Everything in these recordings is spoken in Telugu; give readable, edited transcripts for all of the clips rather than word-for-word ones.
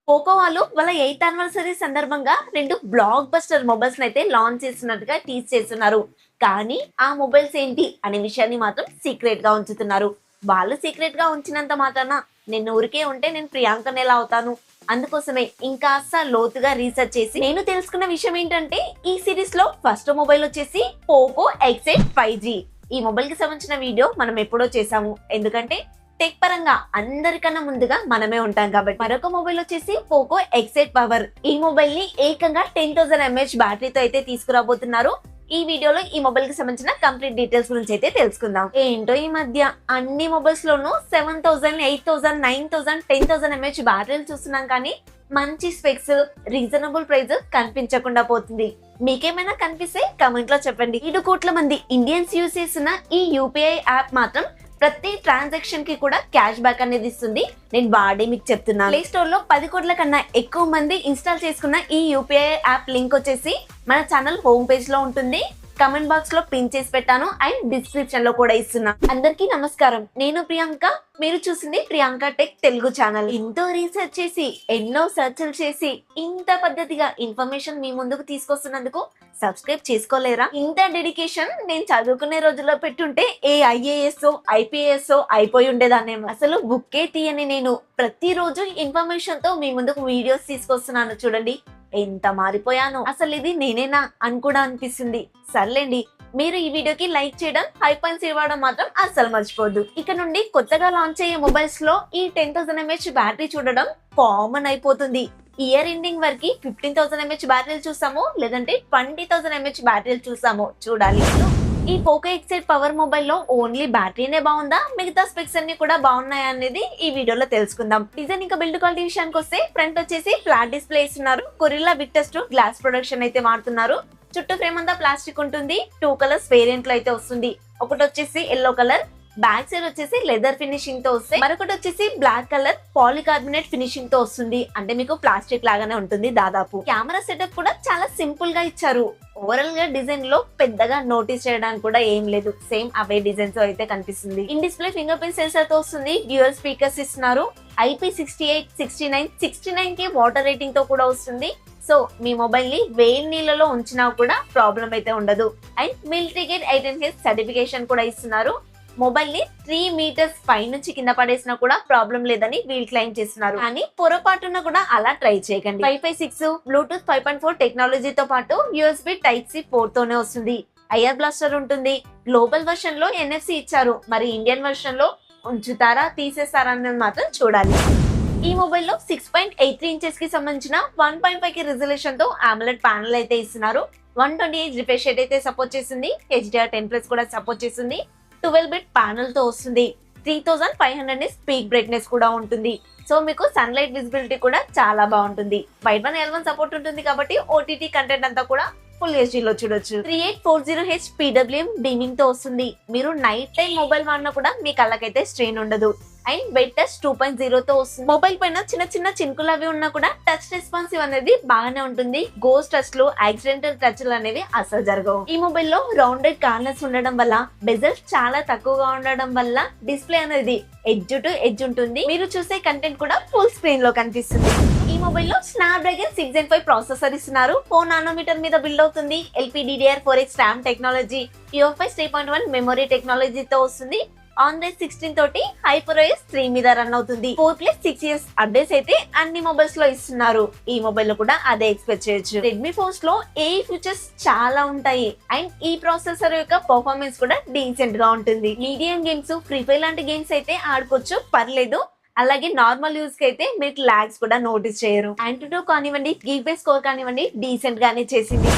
పోకో వాళ్ళు వాళ్ళ 8th యానివర్సరీ సందర్భంగా 2 బ్లాక్ బస్టర్ మొబైల్స్ అయితే లాంచ్ చేస్తున్నట్టుగా టీజ్ చేస్తున్నారు. కానీ ఆ మొబైల్స్ ఏంటి అనే విషయాన్ని మాత్రం సీక్రెట్ గా ఉంచుతున్నారు. వాళ్ళు సీక్రెట్ గా ఉంచినంత మాత్రాన నేను ఊరికే ఉంటే నేను ప్రియాంకని ఎలా అవుతాను? అందుకోసమే ఇంకాస్త లోతుగా రీసెర్చ్ చేసి నేను తెలుసుకున్న విషయం ఏంటంటే, ఈ సిరీస్ లో ఫస్ట్ మొబైల్ వచ్చేసి పోకో X8 5G. ఈ మొబైల్ కి సంబంధించిన వీడియో మనం ఎప్పుడో చేసాము. ఎందుకంటే టెక్ పరంగా అందరికన్నా ముందుగా మనమే ఉంటాం కాబట్టి. మరొక మొబైల్ వచ్చేసి పోకో X8 పవర్. ఈ మొబైల్ ని ఏకంగా 10,000 mAh బ్యాటరీతో అయితే తీసుకురాబోతున్నారు. ఈ వీడియోలో ఈ మొబైల్ కి సంబంధించిన కంప్లీట్ డీటెయిల్స్ గురించి అయితే తెలుసుకుందాం. ఏంటో ఈ మధ్య అన్ని మొబైల్స్ లోనూ 7,000, 8,000, 9,000, 10,000 mAh బ్యాటరీలు చూస్తున్నాం, కానీ మంచి స్పెక్స్, రీజనబుల్ ప్రైస్ కనిపించకుండా పోతుంది. మీకేమైనా కనిపిస్తే కమెంట్ లో చెప్పండి. 7 కోట్ల మంది ఇండియన్స్ యూజ్ చేస్తున్న ఈ యూపీఐ యాప్ మాత్రం ప్రతి ట్రాన్సాక్షన్ కి కూడా క్యాష్ బ్యాక్ అనేది ఇస్తుంది. నేను వాడి మీకు చెప్తున్నాను. ప్లే స్టోర్ లో 10 కోట్ల కన్నా ఎక్కువ మంది ఇన్స్టాల్ చేసుకున్న ఈ యూపీఐ యాప్ లింక్ వచ్చేసి మన ఛానల్ హోమ్ పేజ్ లో ఉంటుంది. కమెంట్ బాక్స్ లో పిన్ చేసి పెట్టాను అండ్ డిస్క్రిప్షన్ లో కూడా ఇస్తున్నా. అందరికీ నమస్కారం, నేను ప్రియాంక, మీరు చూసింది ప్రియాంక టెక్ తెలుగు ఛానల్. ఎంతో రీసెర్చ్ చేసి ఎన్నో సర్చ్లు చేసి ఇంత పద్ధతిగా ఇన్ఫర్మేషన్ మీ ముందుకు తీసుకొస్తున్నందుకు సబ్స్క్రైబ్ చేసుకోలేరా? ఇంత డెడికేషన్ నేను చదువుకునే రోజుల్లో పెట్టుంటే ఏ IAS IPS అయిపోయి ఉండేదాన్నేమో. అసలు బుక్కే తీయని నేను ప్రతిరోజు ఇన్ఫర్మేషన్ తో మీ ముందుకు వీడియోస్ తీసుకొస్తున్నాను. చూడండి ఎంత మారిపోయాను. అసలు ఇది నేనేనా అని కూడా అనిపిస్తుంది. సర్లేండి, మీరు ఈ వీడియోకి లైక్ చేయడం, హై పాయింట్స్ ఇవ్వడం మాత్రం అస్సలు మర్చిపోద్దు. ఇక నుండి కొత్తగా లాంచ్ అయ్యే మొబైల్స్ లో ఈ 10,000 mAh బ్యాటరీ చూడడం కామన్ అయిపోతుంది. ఇయర్ ఎండింగ్ వరకు 15,000 mAh బ్యాటరీలు చూసాము, లేదంటే 20,000 mAh బ్యాటరీలు చూసాము. చూడాలి. ఈ పోకో X8 పవర్ మొబైల్ లో ఓన్లీ బ్యాటరీనే బాగుందా, మిగతా స్పెక్స్ అన్ని కూడా బాగున్నాయా అనేది ఈ వీడియోలో తెలుసుకుందాం. డిజైన్ ఇంకా బిల్డ్ క్వాలిటీ విషయానికి వస్తే, ఫ్రంట్ వచ్చేసి ఫ్లాట్ డిస్ప్లే ఇస్తున్నారు. కొరిల్లా విక్టర్స్ 2 గ్లాస్ ప్రొడక్షన్ అయితే వాడుతున్నారు. చుట్టూ ఫ్రేమ్ అంతా ప్లాస్టిక్ ఉంటుంది. 2 కలర్స్ వేరియంట్ లో అయితే వస్తుంది. ఒకటి వచ్చేసి ఎల్లో కలర్, బ్యాక్ సైడ్ వచ్చేసి లెదర్ ఫినిషింగ్ తో వస్తాయి. మరొకటి వచ్చేసి బ్లాక్ కలర్ పాలికార్బోనేట్ ఫినిషింగ్ తో వస్తుంది. అంటే మీకు ప్లాస్టిక్ లాగానే ఉంటుంది దాదాపు. కెమెరా సెటప్ కూడా చాలా సింపుల్ గా ఇచ్చారు. ఓవరాల్ గా డిజైన్ లో పెద్దగా నోటీస్ చేయడానికి కూడా ఏం లేదు. సేమ్ అవే డిజైన్స్ అయితే కనిపిస్తుంది. In display finger print censor తో వస్తుంది. డ్యూయల్ స్పీకర్స్ ఇస్తున్నారు. IP68, 69, 69K వాటర్ రేటింగ్ తో కూడా వస్తుంది. సో మీ మొబైల్ ని వేడి నీళ్ళలో ఉంచినా కూడా ప్రాబ్లం అయితే ఉండదు. And military gate 18H certification కూడా ఇస్తున్నారు. మొబైల్ ని 3 మీటర్స్ పై నుంచి కింద పడేసినా కూడా ప్రాబ్లం లేదని వీళ్ళు క్లెయిమ్ చేస్తున్నారు. కానీ పొరపాటున కూడా అలా ట్రై చేయకండి. Wi-Fi 6, Bluetooth 5.4 టెక్నాలజీతో పాటు USB Type-C పోర్ట్ తోనే వస్తుంది. ఐఆర్ బ్లాస్టర్ ఉంటుంది. గ్లోబల్ వర్షన్ లో NFC ఇచ్చారు. మరి ఇండియన్ వర్షన్ లో ఉంచుతారా, తీసేస్తారా అనేది మాత్రం చూడాలి. ఈ మొబైల్లో 6.83 ఇంచెస్ కి సంబంధించిన 1.5K రిజల్యూషన్ తో AMOLED ప్యానల్ అయితే ఇస్తున్నారు. 120Hz రిఫ్రెష్ రేట్ అయితే సపోర్ట్ చేస్తుంది. HDR10+ కూడా సపోర్ట్ చేస్తుంది. 12-bit ప్యానల్ తో వస్తుంది. 3500 పీక్ బ్రైట్నెస్ కూడా ఉంటుంది. సో మీకు సన్లైట్ విజిబిలిటీ కూడా చాలా బాగుంటుంది. వైడ్ వన్ L1 సపోర్ట్ ఉంటుంది కాబట్టి OTT కంటెంట్ అంతా కూడా ఫుల్ HD లో చూడొచ్చు. 3840Hz PWM డీమింగ్ తో వస్తుంది. మీరు నైట్ టైం మొబైల్ వాడినా కూడా మీ కళ్ళకైతే స్ట్రెయిన్ ఉండదు. అండ్ వెట్ టచ్ 2.0 తో వస్తుంది. మొబైల్ పైన చిన్న చిన్న చినుకులు అవి ఉన్నా కూడా టచ్ రెస్పాన్సివ్ అనేది బాగానే ఉంటుంది. గోస్ట్ టచ్ లు, యాక్సిడెంటల్ టచ్ లు అనేవి అసలు జరగవు. ఈ మొబైల్ లో రౌండెడ్ కార్నర్స్ ఉండడం వల్ల, బెజల్స్ చాలా తక్కువగా ఉండడం వల్ల డిస్ప్లే అనేది ఎడ్జ్ టు ఎడ్జ్ ఉంటుంది. మీరు చూసే కంటెంట్ కూడా ఫుల్ స్క్రీన్ లో కనిపిస్తుంది. ఈ మొబైల్ లో స్నాప్డ్రాగన్ 6 Gen 5 ప్రాసెసర్ ఇస్తున్నారు. 4 నానోమీటర్ మీద బిల్డ్ అవుతుంది. LPDDR4X RAM technology, UFS 3.1 memory టెక్నాలజీతో వస్తుంది. Android 16 తోటి HyperOS 3 మీద రన్ అవుతుంది. 4+6 years అప్డేట్స్ అయితే అన్ని మొబైల్స్ లో ఇస్తున్నారు. ఈ మొబైల్ లో కూడా అదే ఎక్స్పెక్ట్ చేయొచ్చు. రెడ్మీ ఫోన్స్ లో ఏ ఫీచర్స్ చాలా ఉంటాయి. అండ్ ఈ ప్రాసెసర్ యొక్క పర్ఫార్మెన్స్ కూడా డీసెంట్ గా ఉంటుంది. మీడియం గేమ్స్, ఫ్రీ ఫైర్ లాంటి గేమ్స్ అయితే ఆడుకోవచ్చు, పర్లేదు. అలాగే నార్మల్ యూజ్ కి అయితే మీకు లాగ్స్ కూడా నోటీస్ చేయరు. Antutu కానివ్వండి, Geekbench స్కోర్ కానివ్వండి, డీసెంట్ గానే చేసింది.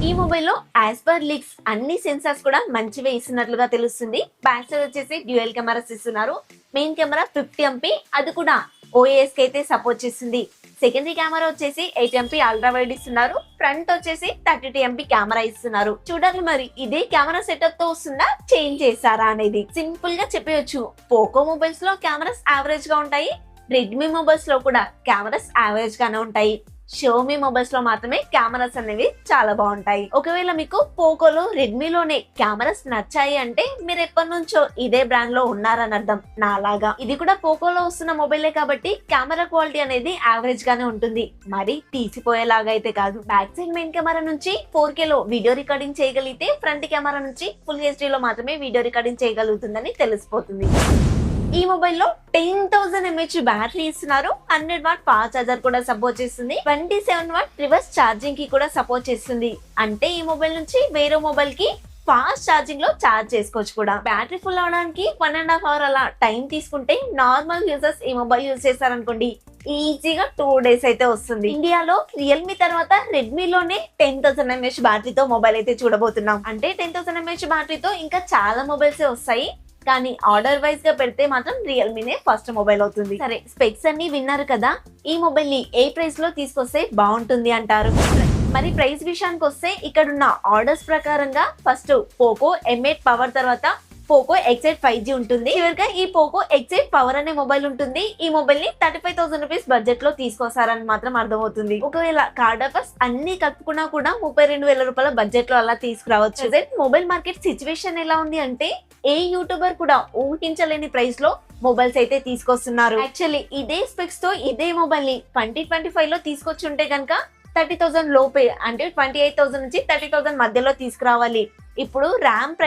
ఈ మొబైల్లో యాజ్ పర్ లీక్స్ అన్ని సెన్సార్స్ కూడా మంచివే ఇస్తున్నట్లుగా తెలుస్తుంది. బ్యాక్ సైడ్ వచ్చేసి డ్యూయల్ కెమెరాస్ ఇస్తున్నారు. మెయిన్ కెమెరా 50MP, అది కూడా OIS కి అయితే సపోర్ట్ చేస్తుంది. సెకండరీ కెమెరా వచ్చేసి 8MP అల్ట్రా వైడ్ ఇస్తున్నారు. ఫ్రంట్ వచ్చేసి 32MP కెమెరా ఇస్తున్నారు. చూడాలి మరి ఇదే కెమెరా సెటప్ తో వస్తుందా, చేంజ్ చేశారా అనేది. సింపుల్ గా చెప్పవచ్చు, పోకో మొబైల్స్ లో కెమెరాస్ యావరేజ్ గా ఉంటాయి. రెడ్మీ మొబైల్స్ లో కూడా కెమెరాస్ యావరేజ్ గానే ఉంటాయి. షోమీ మొబైల్స్ లో మాత్రమే కెమెరాస్ అనేవి చాలా బాగుంటాయి. ఒకవేళ మీకు పోకోలో రెడ్మీలోనే కెమెరాస్ నచ్చాయి అంటే మీరు ఎప్పటి నుంచో ఇదే బ్రాండ్ లో ఉన్నారని అర్థం. నాలాగా ఇది కూడా పోకోలో వస్తున్న మొబైలే కాబట్టి కెమెరా క్వాలిటీ అనేది యావరేజ్ గానే ఉంటుంది, మరి తీసిపోయేలాగా అయితే కాదు. బ్యాక్ సైడ్ మెయిన్ కెమెరా నుంచి 4K లో వీడియో రికార్డింగ్ చేయగలిగితే ఫ్రంట్ కెమెరా నుంచి ఫుల్ HD లో మాత్రమే వీడియో రికార్డింగ్ చేయగలుగుతుందని తెలిసిపోతుంది. ఈ మొబైల్లో 10,000 mAh బ్యాటరీ ఇస్తున్నారు. 100 వాట్ ఫాస్ట్ చార్జర్ కూడా సపోర్ట్ చేస్తుంది. 27 వాట్ రివర్స్ ఛార్జింగ్ కి కూడా సపోర్ట్ చేస్తుంది. అంటే ఈ మొబైల్ నుంచి వేరే మొబైల్ కి ఫాస్ట్ ఛార్జింగ్ లో ఛార్జ్ చేసుకోవచ్చు కూడా. బ్యాటరీ ఫుల్ అవడానికి 1.5 అవర్ అలా టైం తీసుకుంటే నార్మల్ యూజర్స్ ఈ మొబైల్ యూజ్ చేస్తారనుకోండి ఈజీగా 2 డేస్ అయితే వస్తుంది. ఇండియాలో రియల్మీ తర్వాత రెడ్మీలోనే 10,000 mAh బ్యాటరీతో మొబైల్ అయితే చూడబోతున్నాం. అంటే 10,000 mAh బ్యాటరీతో ఇంకా చాలా మొబైల్స్ వస్తాయి, కానీ ఆర్డర్ వైజ్ గా పెడితే మాత్రం రియల్మీనే ఫస్ట్ మొబైల్ అవుతుంది. సరే, స్పెక్స్ అన్ని విన్నారు కదా, ఈ మొబైల్ ని ఏ ప్రైస్ లో తీసుకొస్తే బాగుంటుంది అంటారు? మరి ప్రైస్ విషయానికి వస్తే ఇక్కడున్న ఆర్డర్స్ ప్రకారంగా ఫస్ట్ పోకో M8 పవర్ తర్వాత పోకో X8 5G ఉంటుంది. చివరిగా ఈ పోకో X8 పవర్ అనే మొబైల్ ఉంటుంది. ఈ మొబైల్ ని 35,000 రూపీస్ బడ్జెట్ లో తీసుకొస్తారని మాత్రం అర్థమవుతుంది. ఒకవేళ కార్డ్ ఆఫర్స్ అన్ని కలుపుకున్నా కూడా 32,000 రూపాయల బడ్జెట్ లో అలా తీసుకురావచ్చు. మొబైల్ మార్కెట్ సిచ్యువేషన్ ఎలా ఉంది అంటే ఏ యూట్యూబర్ కూడా ఊహించలేని ప్రైస్ లో మొబైల్స్ అయితే తీసుకొస్తున్నారు. యాక్చువల్లీ ఇదే స్పెక్స్ తో ఇదే మొబైల్ ని 2025 లో తీసుకొచ్చి ఉంటే కనుక 30,000 లోపే, అంటే 28,000 నుంచి 30,000 మధ్యలో తీసుకురావాలి. ఇప్పుడు ర్యామ్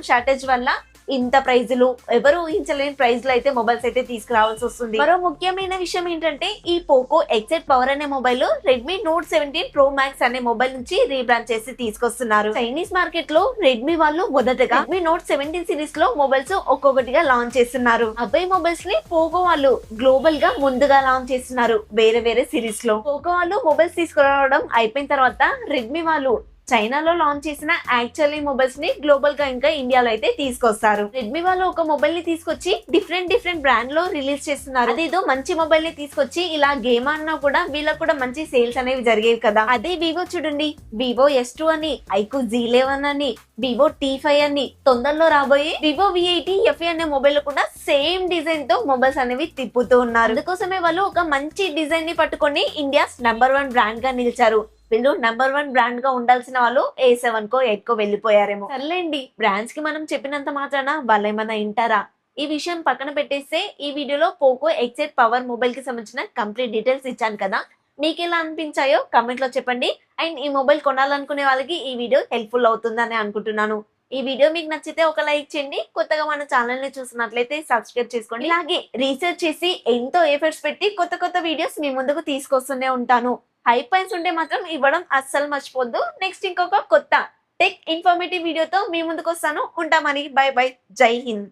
షార్టేజ్ వల్ల ఇంత ప్రైజులు ఎవరు ఊహించలేని ప్రైజ్ లో అయితే మొబైల్స్ అయితే తీసుకురావాల్సి వస్తుంది. మరో ముఖ్యమైన విషయం ఏంటంటే ఈ పోకో X8 పవర్ అనే mobile Redmi note 17 pro max అనే మొబైల్ నుంచి రీబ్రాండ్ చేసి తీసుకొస్తున్నారు. చైనీస్ మార్కెట్ లో రెడ్మీ వాళ్ళు మొదటగా రెడ్మీ నోట్ 17 సిరీస్ లో మొబైల్స్ ఒక్కొక్కటిగా లాంచ్ చేస్తున్నారు. అబ్బాయి మొబైల్స్ ని పోకో వాళ్ళు గ్లోబల్ గా ముందుగా లాంచ్ చేస్తున్నారు వేరే వేరే సిరీస్ లో. పోకో వాళ్ళు మొబైల్స్ తీసుకురావడం అయిపోయిన తర్వాత రెడ్మీ వాళ్ళు చైనాలో లాంచ్ చేసిన యాక్చువల్లీ మొబైల్స్ ని గ్లోబల్ గా ఇంకా ఇండియాలో అయితే తీసుకొస్తారు. రెడ్మీ వాళ్ళు ఒక మొబైల్ ని తీసుకొచ్చి డిఫరెంట్ బ్రాండ్ లో రిలీజ్ చేస్తున్నారు. అదేదో మంచి మొబైల్ ని తీసుకొచ్చి ఇలా గేమ్ అన్నా కూడా వీళ్ళకి కూడా మంచి సేల్స్ అనేవి జరిగేవి కదా. అదే వివో చూడండి, వివో S2 అని, ఐక్యూ Z11 అని, వివో T5 అని, తొందరలో రాబోయే వివో V80 FE అనే మొబైల్ కూడా సేమ్ డిజైన్ తో మొబైల్స్ అనేవి తిప్పుతూ ఉన్నారు. అందుకోసమే వాళ్ళు ఒక మంచి డిజైన్ ని పట్టుకొని ఇండియాస్ #1 బ్రాండ్ గా నిలిచారు. వీళ్ళు #1 బ్రాండ్ గా ఉండాల్సిన వాళ్ళు A7 కో 8 కో వెళ్ళిపోయారేమో. సర్లేండి, బ్రాండ్స్ కి మనం చెప్పినంత మాత్రాన వాళ్ళేమన్నా వింటారా? ఈ విషయం పక్కన పెట్టేస్తే ఈ వీడియోలో పోకో X8 పవర్ మొబైల్ కి సంబంధించిన కంప్లీట్ డీటెయిల్స్ ఇచ్చాను కదా, మీకు ఎలా అనిపించాయో కమెంట్ లో చెప్పండి. అండ్ ఈ మొబైల్ కొనాలనుకునే వాళ్ళకి ఈ వీడియో హెల్ప్ఫుల్ అవుతుందని అనుకుంటున్నాను. ఈ వీడియో మీకు నచ్చితే ఒక లైక్ చేయండి. కొత్తగా మన ఛానల్ ని చూసినట్లయితే సబ్స్క్రైబ్ చేసుకోండి. ఇలాగే రీసెర్చ్ చేసి ఎంతో ఎఫర్ట్స్ పెట్టి కొత్త వీడియోస్ మీ ముందుకు తీసుకొస్తూనే ఉంటాను. హైప్ పాయింట్స్ ఉంటే మాత్రం ఇవ్వడం అస్సలు మర్చిపోద్దు. నెక్స్ట్ ఇంకొక కొత్త టెక్ ఇన్ఫర్మేటివ్ వీడియోతో మీ ముందుకు వస్తాను. ఉంటామని, బై బై, జై హింద్.